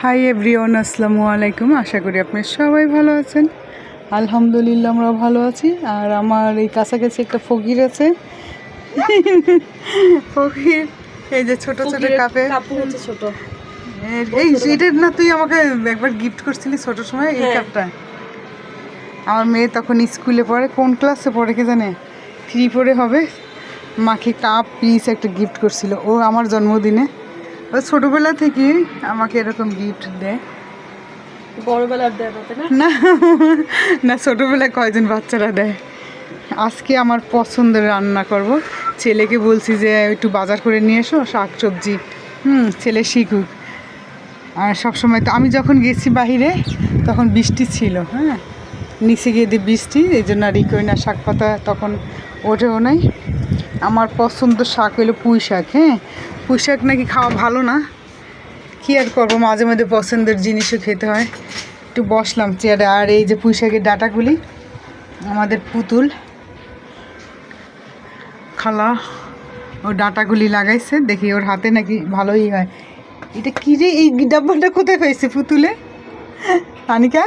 Hi everyone, আসসালামু আলাইকুম। আশা করি আপনি সবাই ভালো আছেন। আলহামদুলিল্লাহ আমরা ভালো আছি। আর আমার এই কাছাকাছি একটা ফকির আছে। ফকির এই যে ছোট ছোট কাপে ছোট এই এটা না, তুই আমাকে একবার গিফট করছিলি ছোট সময় এই কাপটা। আমার মেয়ে তখন স্কুলে পড়ে, কোন ক্লাসে পড়ে কে জানে, 3 পড়ে হবে। মাকে কাপ পিস একটা গিফট করছিল ও আমার জন্মদিনে। ও ছোটোবেলা থেকে আমাকে এরকম গিফট দেয়। বড়বেলার দেয় না? না না, ছোটোবেলায় কয়জন বাচ্চারা দেয়। আজকে আমার পছন্দের রান্না করব। ছেলেকে বলছি যে একটু বাজার করে নিয়ে এসো শাক সবজি, ছেলে শিখুক। আর সবসময় তো আমি যখন গেছি বাহিরে তখন বৃষ্টি ছিল, নিচে গিয়ে দিয়ে বৃষ্টি, এই জন্য আর করি না, শাক পাতা তখন ওঠেও নাই। আমার পছন্দ শাক হলো পুঁই শাক। পুঁই শাক নাকি খাওয়া ভালো না, কী আর করবো, মাঝে মাঝে পছন্দের জিনিসও খেতে হয়। একটু বসলাম চেয়ারে। আর এই যে পুঁই শাকের ডাঁটাগুলি আমাদের পুতুল খালা ও ডাঁটাগুলি লাগাইছে, দেখি ওর হাতে নাকি ভালোই হয়। এটা কী রে, এই ডাব্বাটা কোথায় পাইছে পুতুলে? আনিকা,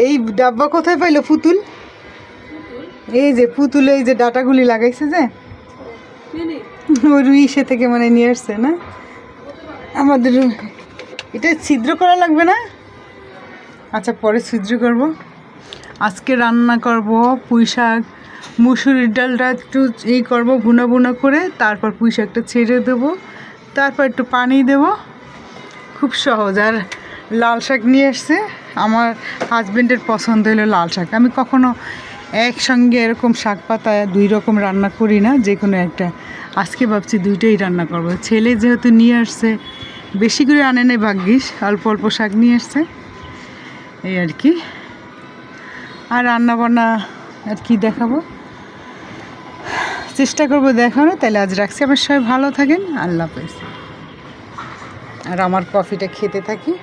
এই ডাব্বা কোথায় পাইলো পুতুল? এই যে পুতুলে এই যে ডাঁটাগুলি লাগাইছে যে ওই ইসে থেকে মানে নিয়ে আসছে না। আমাদের এটা ছিদ্র করা লাগবে না? আচ্ছা, পরে ছিদ্র করব। আজকে রান্না করব পুঁই শাক, মুসুরির ডালটা একটু করব ভুনা ভুনা করে, তারপর পুঁই শাকটা ছেড়ে দেবো, তারপর একটু পানি দেব। খুব সহজ। আর লাল শাক নিয়ে এসছে, আমার হাজব্যান্ডের পছন্দ হলো লাল শাক। আমি কখনো একসঙ্গে এরকম শাক পাতা 2 রকম রান্না করি না, যে কোনো একটা। আজকে ভাবছি 2টাই রান্না করব। ছেলে যেহেতু নিয়ে আসছে, বেশি করে আনে নেই, ভাগ্যিস অল্প অল্প শাক নিয়ে আসছে, এই আর কি। আর রান্না বান্না আর কি দেখাবো, চেষ্টা করবো দেখানো। তাহলে আজ রাখছি, আমার সবাই ভালো থাকেন, আল্লাহ হাফেজ। আর আমার কফিটা খেতে থাকি।